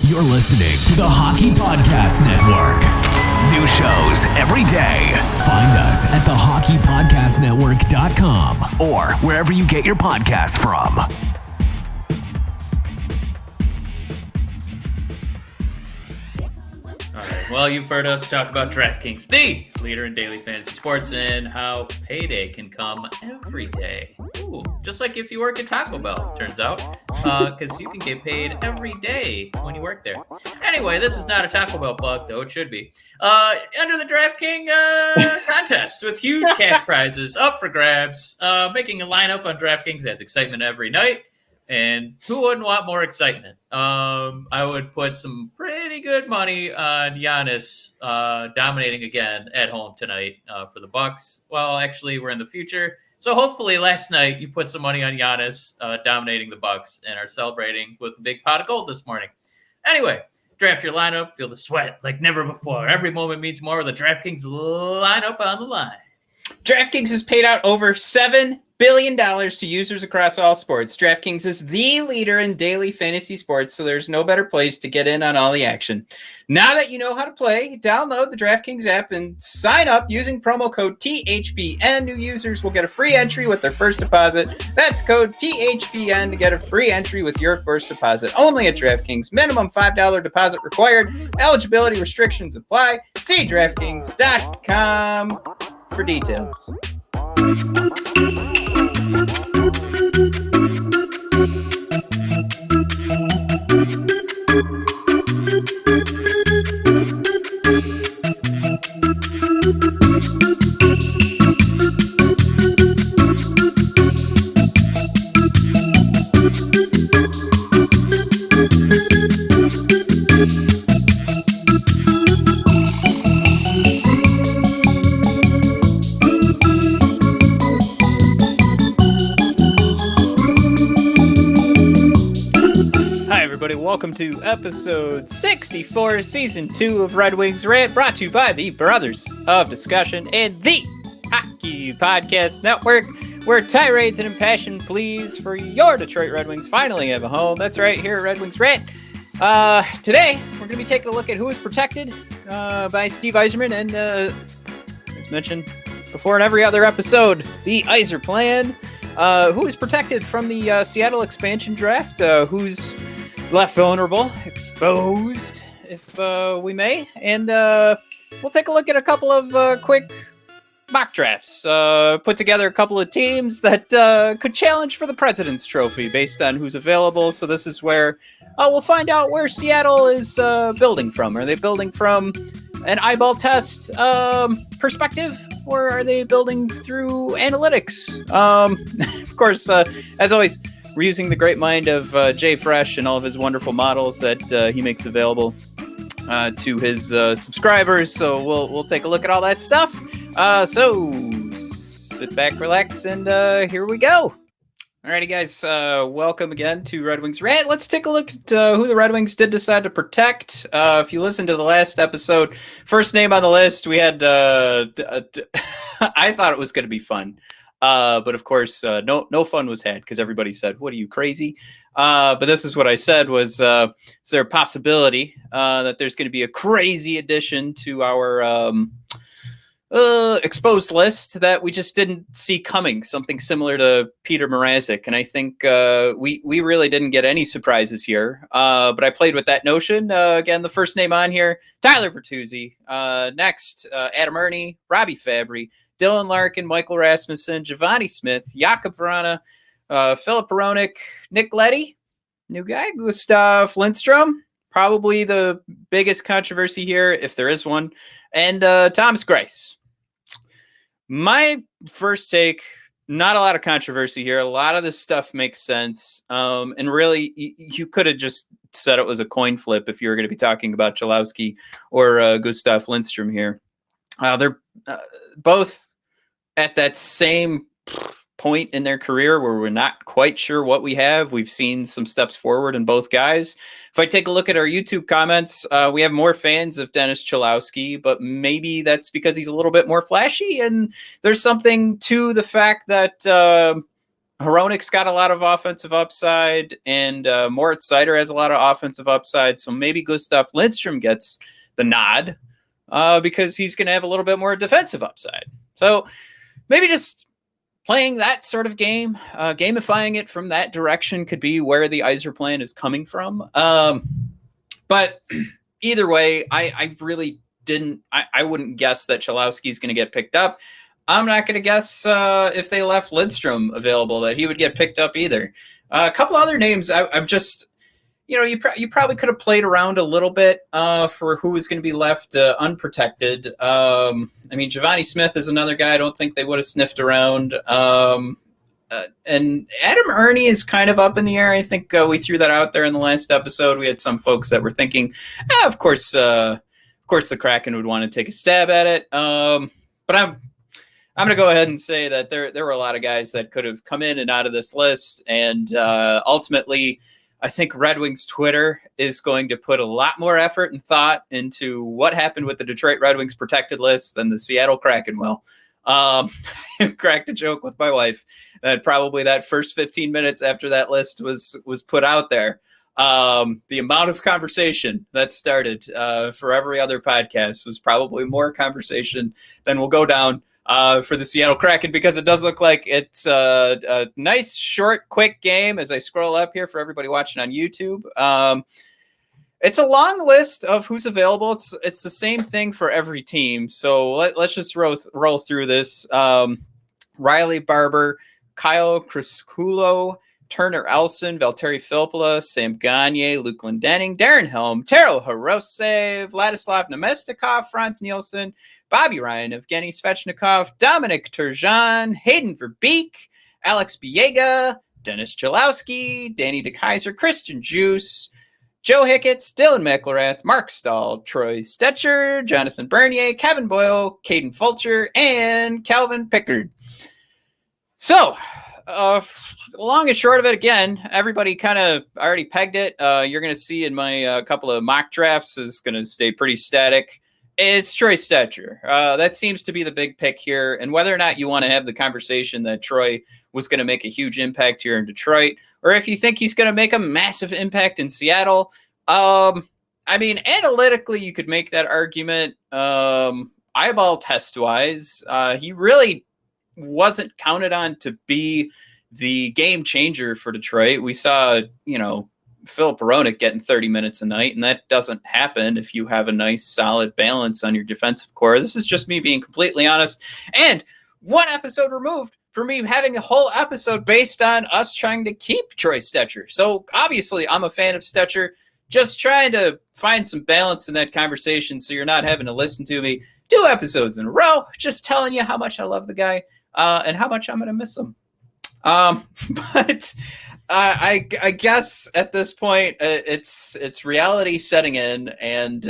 You're listening to the Hockey Podcast Network. New shows every day. Find us at thehockeypodcastnetwork.com or wherever you get your podcasts from. All right, well, you've heard us talk about DraftKings, the leader in daily fantasy sports, and how payday can come every day. Ooh, just like if you work at Taco Bell, turns out, because you can get paid every day when you work there. Anyway, this is not a Taco Bell plug, though it should be. Under the DraftKings contest with huge cash prizes up for grabs. Making a lineup on DraftKings has excitement every night. And who wouldn't want more excitement? I would put some pretty good money on Giannis dominating again at home tonight for the Bucks. Well, actually, we're in the future. So hopefully last night you put some money on Giannis dominating the Bucks and are celebrating with a big pot of gold this morning. Anyway, draft your lineup. Feel the sweat like never before. Every moment means more with the DraftKings lineup on the line. DraftKings has paid out over $7 billion to users across all sports. DraftKings is the leader in daily fantasy sports, so there's no better place to get in on all the action. Now that you know how to play, download the DraftKings app and sign up using promo code THPN. New users will get a free entry with their first deposit. That's code THPN to get a free entry with your first deposit. Only at DraftKings. Minimum $5 deposit required. Eligibility restrictions apply. See DraftKings.com for details. Welcome to episode 64, season 2 of Red Wings Rant, brought to you by the Brothers of Discussion and the Hockey Podcast Network, where tirades and impassioned pleas for your Detroit Red Wings finally have a home. That's right, here at Red Wings Rant. Today, we're going to be taking a look at who is protected by Steve Yzerman, and as mentioned before in every other episode, the Yzer plan. Who is protected from the Seattle expansion draft, who's left vulnerable, exposed, if we may, and we'll take a look at a couple of quick mock drafts. Put together a couple of teams that could challenge for the President's Trophy based on who's available. So this is where we'll find out where Seattle is building from. Are they building from an eyeball test perspective, or are they building through analytics? Of course, as always, we're using the great mind of Jay Fresh and all of his wonderful models that he makes available to his subscribers. So we'll take a look at all that stuff. So sit back, relax, and here we go. Alrighty, guys. Welcome again to Red Wings Rant. Let's take a look at who the Red Wings did decide to protect. If you listen to the last episode, first name on the list, we had. I thought it was going to be fun. But of course, no fun was had because everybody said, "What are you, crazy?" But this is what I said was, is there a possibility that there's going to be a crazy addition to our exposed list that we just didn't see coming, something similar to Peter Mrazek? And I think we really didn't get any surprises here. But I played with that notion. Again, the first name on here, Tyler Bertuzzi. Next, Adam Erne, Robbie Fabbri, Dylan Larkin, Michael Rasmussen, Giovanni Smith, Jakub Vrana, Philip Hronek, Nick Leddy, new guy, Gustav Lindstrom, probably the biggest controversy here, if there is one, and Thomas Greiss. My first take, not a lot of controversy here. A lot of this stuff makes sense. And really, you could have just said it was a coin flip if you were going to be talking about Chalowski or Gustav Lindstrom here. They're both at that same point in their career where we're not quite sure what we have. We've seen some steps forward in both guys. If I take a look at our YouTube comments, we have more fans of Dennis Chalowski, but maybe that's because he's a little bit more flashy. And there's something to the fact that Hronek's got a lot of offensive upside, and Moritz Seider has a lot of offensive upside. So maybe Gustav Lindstrom gets the nod because he's going to have a little bit more defensive upside. So maybe just playing that sort of game, gamifying it from that direction could be where the Yzer plan is coming from. But either way, I really didn't. I wouldn't guess that Cholowski's going to get picked up. I'm not going to guess if they left Lindstrom available that he would get picked up either. A couple other names I'm just, you probably could have played around a little bit for who was going to be left unprotected. Giovanni Smith is another guy I don't think they would have sniffed around. And Adam Erne is kind of up in the air. I think we threw that out there in the last episode. We had some folks that were thinking, of course the Kraken would want to take a stab at it. But I'm going to go ahead and say that there were a lot of guys that could have come in and out of this list. And ultimately, I think Red Wings Twitter is going to put a lot more effort and thought into what happened with the Detroit Red Wings protected list than the Seattle Kraken will. I cracked a joke with my wife that probably that first 15 minutes after that list was put out there, the amount of conversation that started for every other podcast was probably more conversation than will go down for the Seattle Kraken, because it does look like it's a nice, short, quick game as I scroll up here for everybody watching on YouTube. It's a long list of who's available. It's the same thing for every team. So let's just roll through this. Riley Barber, Kyle Crisculo, Turner Elson, Valtteri Filppula, Sam Gagner, Luke Glendening, Darren Helm, Taro Hirose, Vladislav Namestnikov, Franz Nielsen, Bobby Ryan, Evgeny Svechnikov, Dominic Turgeon, Hayden Verbeek, Alex Biega, Dennis Cholowski, Danny DeKeyser, Christian Juice, Joe Hicketts, Dylan McElrath, Mark Stahl, Troy Stecher, Jonathan Bernier, Kevin Boyle, Caden Fulcher, and Calvin Pickard. So, long and short of it, again, everybody kind of already pegged it. You're going to see in my couple of mock drafts is going to stay pretty static. It's Troy Stecher. That seems to be the big pick here. And whether or not you want to have the conversation that Troy was going to make a huge impact here in Detroit, or if you think he's going to make a massive impact in Seattle, analytically, you could make that argument. Eyeball test-wise, he really wasn't counted on to be the game changer for Detroit. We saw, Philip Hronek getting 30 minutes a night, and that doesn't happen if you have a nice, solid balance on your defensive core. This is just me being completely honest. And one episode removed for me having a whole episode based on us trying to keep Troy Stecher. So obviously I'm a fan of Stecher, just trying to find some balance in that conversation so you're not having to listen to me 2 episodes in a row, just telling you how much I love the guy and how much I'm going to miss him. But I guess at this point it's reality setting in, and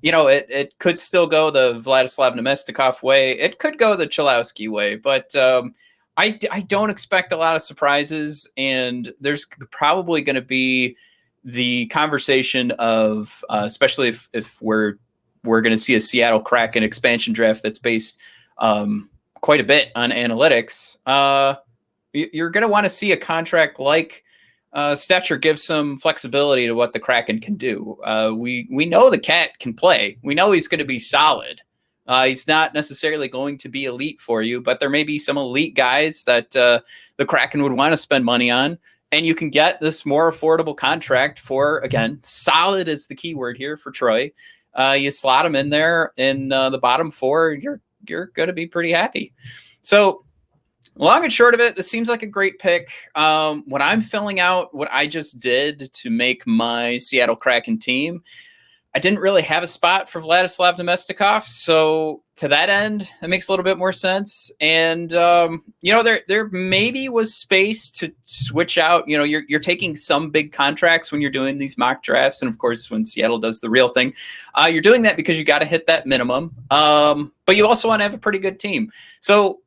it could still go the Vladislav Namestnikov way. It could go the Cholowski way, but I don't expect a lot of surprises, and there's probably going to be the conversation of especially if we're going to see a Seattle Kraken expansion draft that's based quite a bit on analytics. You're going to want to see a contract like Stecher give some flexibility to what the Kraken can do. We know the cat can play. We know he's going to be solid. He's not necessarily going to be elite for you, but there may be some elite guys that the Kraken would want to spend money on, and you can get this more affordable contract for, again, solid is the key word here for Troy. You slot him in there in the bottom 4, you're going to be pretty happy. So, long and short of it, this seems like a great pick. When I'm filling out what I just did to make my Seattle Kraken team, I didn't really have a spot for Vladislav Namestnikov. So to that end, that makes a little bit more sense. And, there maybe was space to switch out. You're taking some big contracts when you're doing these mock drafts. And of course, when Seattle does the real thing, you're doing that because you got to hit that minimum. But you also want to have a pretty good team. So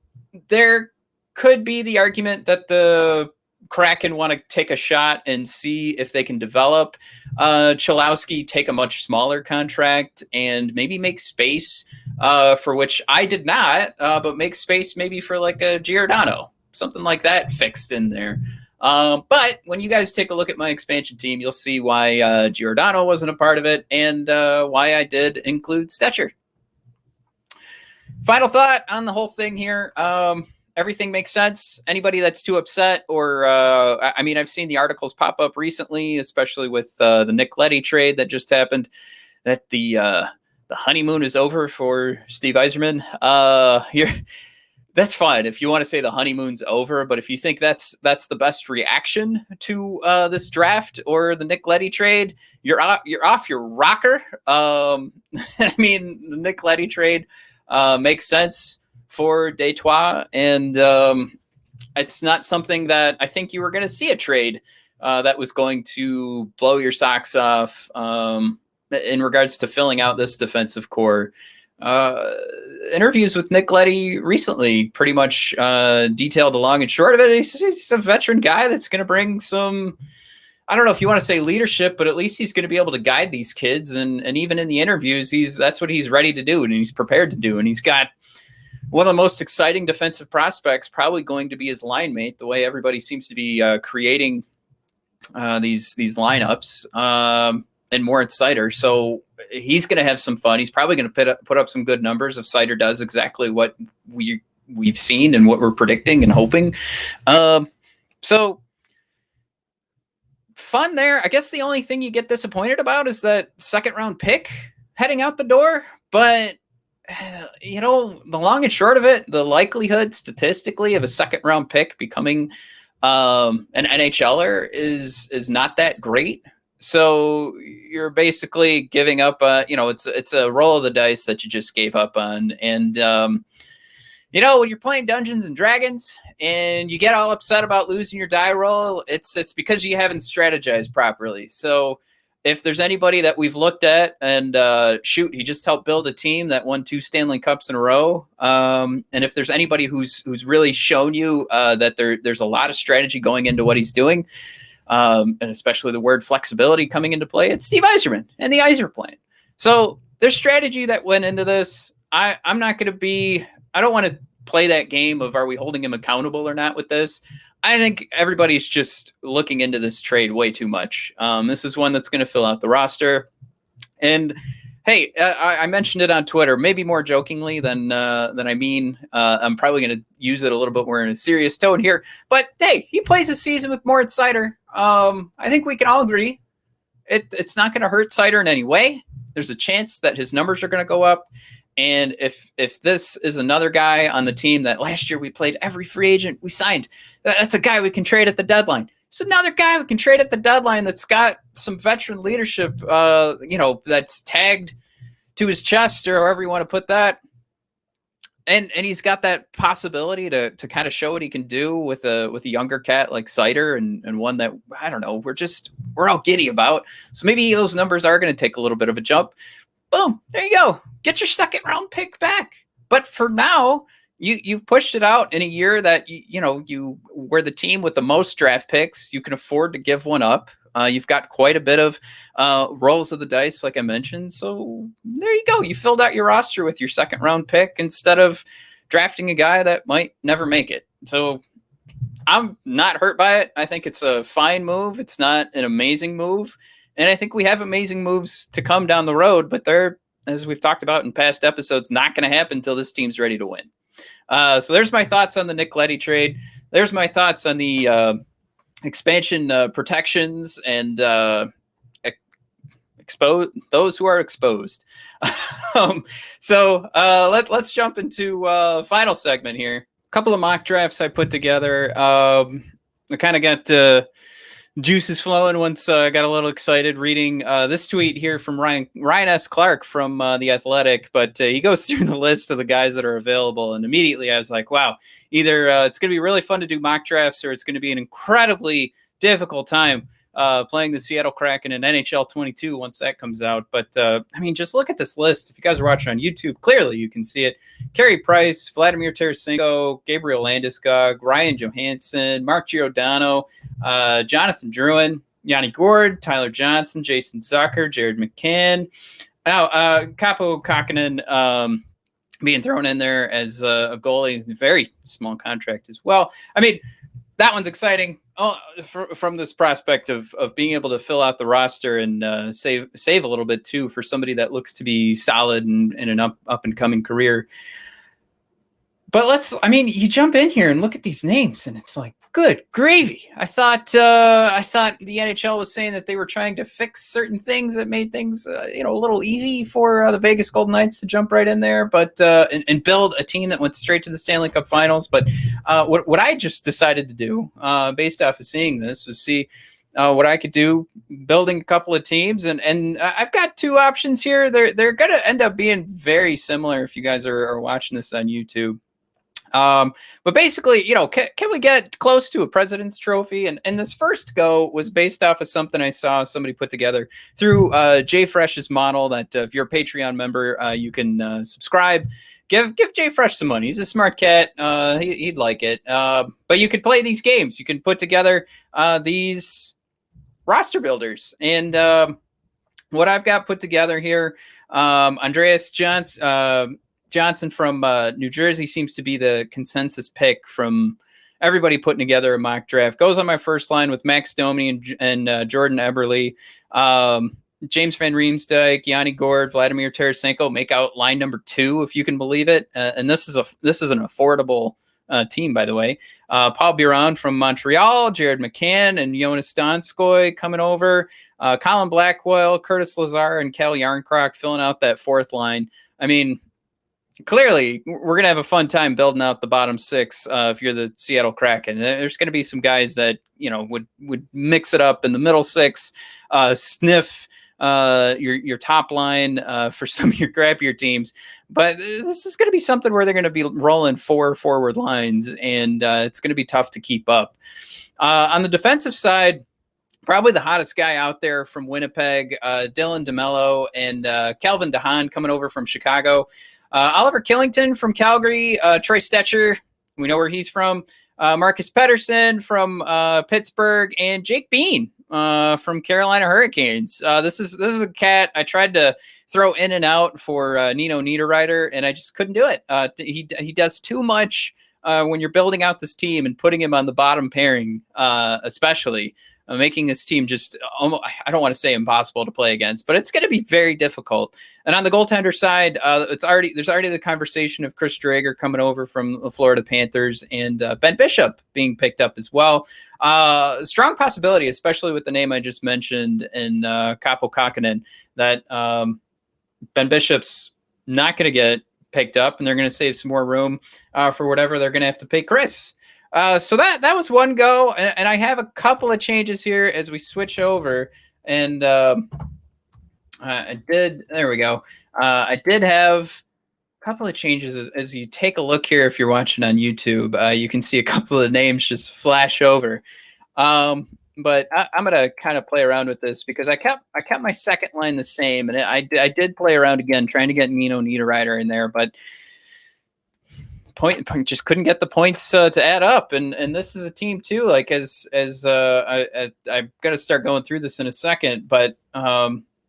there could be the argument that the Kraken want to take a shot and see if they can develop Cholowski, take a much smaller contract, and maybe make space for which I did not, but make space maybe for like a Giordano. something like that fixed in there. But when you guys take a look at my expansion team, you'll see why Giordano wasn't a part of it and why I did include Stecher. Final thought on the whole thing here. Everything makes sense. Anybody that's too upset or, I mean, I've seen the articles pop up recently, especially with the Nick Leddy trade that just happened, that the honeymoon is over for Steve Yzerman. That's fine if you want to say the honeymoon's over, but if you think that's the best reaction to this draft or the Nick Leddy trade, you're off your rocker. I mean, the Nick Leddy trade makes sense for Detroit, and it's not something that I think you were going to see a trade that was going to blow your socks off in regards to filling out this defensive core. Interviews with Nick Leddy recently pretty much detailed the long and short of it. He's a veteran guy that's going to bring some, I don't know if you want to say leadership, but at least he's going to be able to guide these kids. And even in the interviews, that's what he's ready to do and he's prepared to do. And he's got one of the most exciting defensive prospects probably going to be his line mate, the way everybody seems to be creating these lineups. And more at Seider. So he's going to have some fun. He's probably going to put up some good numbers if Seider does exactly what we've seen and what we're predicting and hoping. So fun there. I guess the only thing you get disappointed about is that second round pick heading out the door. But, you know, the long and short of it, the likelihood statistically of a second round pick becoming an NHLer is not that great. So you're basically giving up, it's a roll of the dice that you just gave up on. And, when you're playing Dungeons and Dragons and you get all upset about losing your die roll, it's because you haven't strategized properly. So if there's anybody that we've looked at and, he just helped build a team that won 2 Stanley Cups in a row. And if there's anybody who's really shown you that there's a lot of strategy going into what he's doing, and especially the word flexibility coming into play, it's Steve Yzerman and the Yzer plan. So there's strategy that went into this. I'm not going to I don't want to play that game of are we holding him accountable or not with this. I think everybody's just looking into this trade way too much. This is one that's going to fill out the roster. And hey, I mentioned it on Twitter, maybe more jokingly than I mean. I'm probably going to use it a little bit more in a serious tone here. But hey, he plays a season with Moritz Seider. I think we can all agree it's not going to hurt Seider in any way. There's a chance that his numbers are going to go up. And if this is another guy on the team that last year we played every free agent we signed, that's a guy we can trade at the deadline. It's another guy we can trade at the deadline that's got some veteran leadership, that's tagged to his chest or however you want to put that. And he's got that possibility to kind of show what he can do with a younger cat like Seider and one that, I don't know, we're all giddy about. So maybe those numbers are going to take a little bit of a jump. Boom, there you go. Get your second round pick back. But for now, you've pushed it out in a year that you were the team with the most draft picks. You can afford to give one up. You've got quite a bit of rolls of the dice, like I mentioned. So there you go. You filled out your roster with your second round pick instead of drafting a guy that might never make it. So I'm not hurt by it. I think it's a fine move. It's not an amazing move. And I think we have amazing moves to come down the road, but they're, as we've talked about in past episodes, not going to happen until this team's ready to win. So there's my thoughts on the Nick Leddy trade. There's my thoughts on the expansion protections and expose those who are exposed. Let's jump into final segment here. A couple of mock drafts I put together. I kind of got juices flowing once I got a little excited reading this tweet here from Ryan S. Clark from The Athletic. But he goes through the list of the guys that are available. And immediately I was like, wow, either it's going to be really fun to do mock drafts or it's going to be an incredibly difficult time playing the Seattle Kraken in NHL 22 once that comes out. But, just look at this list. If you guys are watching on YouTube, clearly you can see it. Carey Price, Vladimir Tarasenko, Gabriel Landeskog, Ryan Johansson, Mark Giordano, Jonathan Drouin, Yanni Gourde, Tyler Johnson, Jason Zucker, Jared McCann, Capo Kakkonen, being thrown in there as a goalie, very small contract as well. I mean, that one's exciting from this prospect of being able to fill out the roster and save a little bit too for somebody that looks to be solid and in an up and coming career. But you jump in here and look at these names, and it's like, good gravy. I thought the NHL was saying that they were trying to fix certain things that made things, a little easy for the Vegas Golden Knights to jump right in there, but and build a team that went straight to the Stanley Cup Finals. But what I just decided to do, based off of seeing this, was see what I could do building a couple of teams, and I've got two options here. They're going to end up being very similar if you guys are watching this on YouTube. But basically, can we get close to a President's Trophy? And this first go was based off of something I saw somebody put together through Jay Fresh's model that if you're a Patreon member, you can subscribe. Give Jay Fresh some money. He's a smart cat. He'd like it. But you could play these games. You can put together these roster builders. And what I've got put together here, Andreas Johnson from New Jersey seems to be the consensus pick from everybody putting together a mock draft. Goes on my first line with Max Domi and Jordan Eberle, James Van Riemsdyk, Yanni Gourde, Vladimir Tarasenko make out line number 2, if you can believe it. And this is an affordable team, by the way. Paul Biron from Montreal, Jared McCann and Jonas Donskoy coming over. Colin Blackwell, Curtis Lazar, and Cal Yarncroc filling out that fourth line. I mean, clearly, we're going to have a fun time building out the bottom 6 if you're the Seattle Kraken. There's going to be some guys that, would mix it up in the middle 6, sniff your top line for some of your crappier teams. But this is going to be something where they're going to be rolling 4 forward lines, and it's going to be tough to keep up. On the defensive side, probably the hottest guy out there from Winnipeg, Dylan DeMello and Calvin DeHaan coming over from Chicago. Oliver Killington from Calgary, Troy Stecher, we know where he's from, Marcus Pettersson from Pittsburgh, and Jake Bean from Carolina Hurricanes. This is a cat I tried to throw in and out for Nino Niederreiter, and I just couldn't do it. He does too much when you're building out this team and putting him on the bottom pairing, especially. Making this team just almost, I don't want to say impossible to play against, but it's going to be very difficult. And on the goaltender side, there's already the conversation of Chris Drager coming over from the Florida Panthers and Ben Bishop being picked up as well. Strong possibility, especially with the name I just mentioned in Kaapo Kähkönen, that Ben Bishop's not going to get picked up, and they're going to save some more room for whatever they're going to have to pay Chris. So that was one go, and I have a couple of changes here as we switch over, and I did have a couple of changes as you take a look here. If you're watching on YouTube, you can see a couple of names just flash over. But I'm gonna kind of play around with this because I kept my second line the same, and I did play around again trying to get Nino Niederreiter in there, but just couldn't get the points to add up. And this is a team too, like as I'm gonna start going through this in a second, but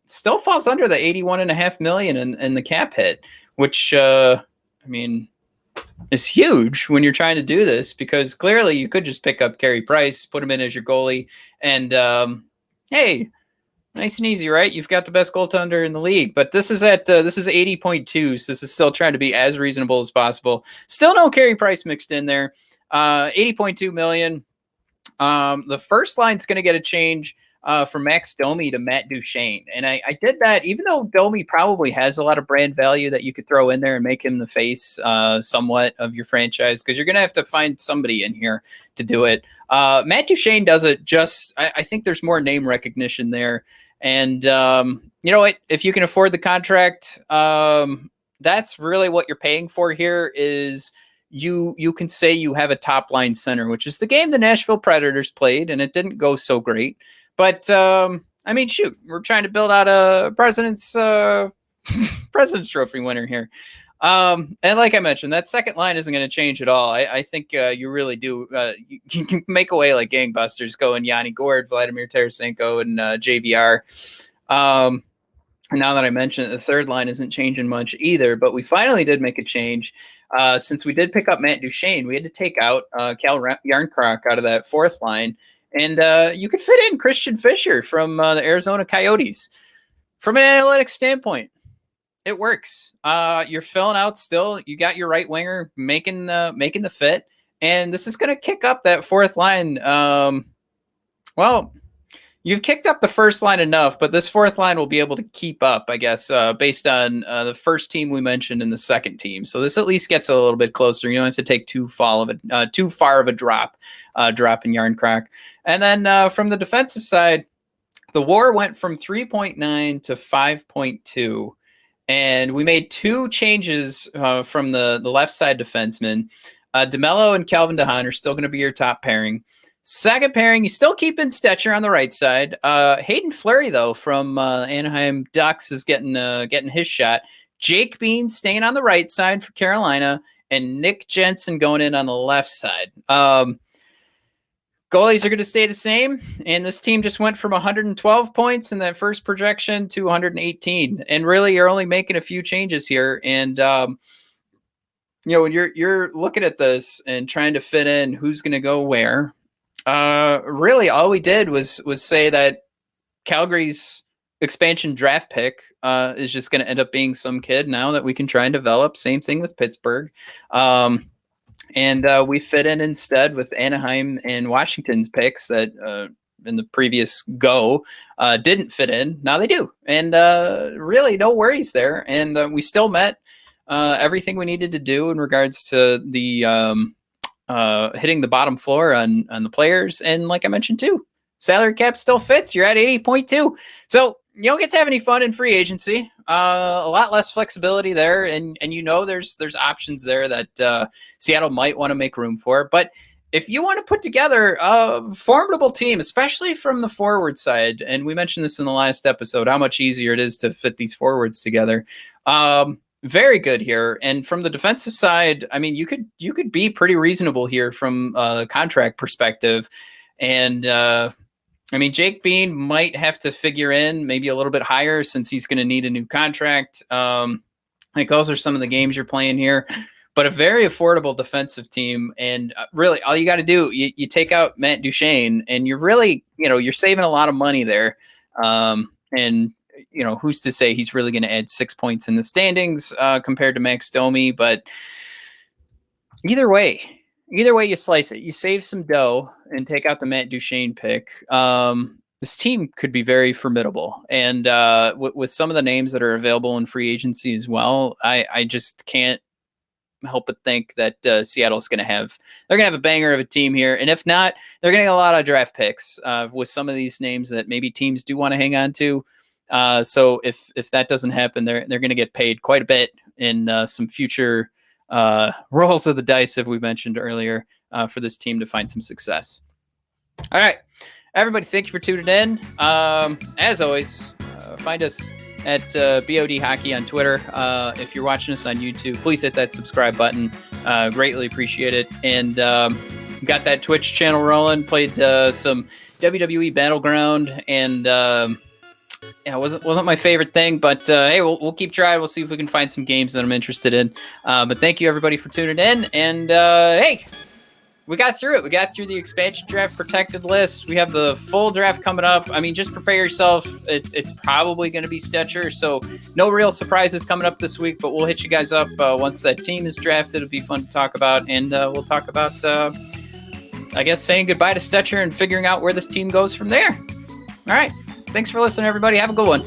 still falls under the $81.5 million in the cap hit, which I mean is huge when you're trying to do this, because clearly you could just pick up Carey Price, put him in as your goalie, and hey, nice and easy, right? You've got the best goaltender in the league, but this is 80.2, so this is still trying to be as reasonable as possible. Still no Carey Price mixed in there. 80.2 million. The first line's going to get a change from Max Domi to Matt Duchene, and I did that even though Domi probably has a lot of brand value that you could throw in there and make him the face somewhat of your franchise, because you're going to have to find somebody in here to do it. Matt Duchene does it just, I think there's more name recognition there. And you know what? If you can afford the contract, that's really what you're paying for here. Is you can say you have a top line center, which is the game the Nashville Predators played, and it didn't go so great. But I mean, shoot, we're trying to build out a President's Trophy winner here. And like I mentioned, that second line isn't going to change at all. I think you really do. You can make away like gangbusters going Yanni Gourde, Vladimir Tarasenko, and JVR. now that I mentioned it, the third line isn't changing much either, but we finally did make a change. Since we did pick up Matt Duchene, we had to take out Cal Yarncroc out of that fourth line. And you could fit in Christian Fischer from the Arizona Coyotes. From an analytics standpoint, it works. You're filling out still. You got your right winger making the fit. And this is going to kick up that fourth line. Well, you've kicked up the first line enough, but this fourth line will be able to keep up, I guess, based on the first team we mentioned and the second team. So this at least gets a little bit closer. You don't have to take too far of a drop in Yarncroc. And then from the defensive side, the WAR went from 3.9 to 5.2. And we made two changes from the left side defensemen. DeMello and Calvin DeHaan are still going to be your top pairing. Second pairing, you still keep in Stecher on the right side. Hayden Fleury, though, from Anaheim Ducks is getting his shot. Jake Bean staying on the right side for Carolina, and Nick Jensen going in on the left side. Goalies are going to stay the same, and this team just went from 112 points in that first projection to 118. And really, you're only making a few changes here. And when you're looking at this and trying to fit in who's going to go where, really all we did was say that Calgary's expansion draft pick is just going to end up being some kid now that we can try and develop. Same thing with Pittsburgh. And we fit in instead with Anaheim and Washington's picks that in the previous go didn't fit in. Now they do. And really no worries there. And we still met everything we needed to do in regards to the hitting the bottom floor on the players. And like I mentioned too, salary cap still fits. You're at 80.2. So you don't get to have any fun in free agency. A lot less flexibility there, and there's options there that Seattle might want to make room for. But if you want to put together a formidable team, especially from the forward side, and we mentioned this in the last episode, how much easier it is to fit these forwards together. Very good here. And from the defensive side, I mean, you could be pretty reasonable here from a contract perspective, and Jake Bean might have to figure in maybe a little bit higher since he's going to need a new contract. I think those are some of the games you're playing here, but a very affordable defensive team. And really all you got to do, you take out Matt Duchene and you're really, you're saving a lot of money there. And who's to say he's really going to add 6 points in the standings compared to Max Domi, but either way you slice it, you save some dough and take out the Matt Duchene pick. This team could be very formidable. And with some of the names that are available in free agency as well, I just can't help but think that Seattle's going to have a banger of a team here. And if not, they're getting a lot of draft picks with some of these names that maybe teams do want to hang on to. So if that doesn't happen, they're going to get paid quite a bit in some future rolls of the dice, as we mentioned earlier, for this team to find some success. All right, everybody, thank you for tuning in. As always, find us at BOD Hockey on Twitter. If you're watching us on YouTube, please hit that subscribe button. Greatly appreciate it. And got that Twitch channel rolling. Played some WWE Battleground, and it wasn't my favorite thing, but hey, we'll keep trying. We'll see if we can find some games that I'm interested in. But thank you everybody for tuning in. And hey, we got through it. We got through the expansion draft protected list. We have the full draft coming up. I mean, just prepare yourself. It's probably going to be Stecher, so no real surprises coming up this week, but we'll hit you guys up once that team is drafted. It'll be fun to talk about, and we'll talk about, I guess, saying goodbye to Stecher and figuring out where this team goes from there. All right. Thanks for listening, everybody. Have a good one.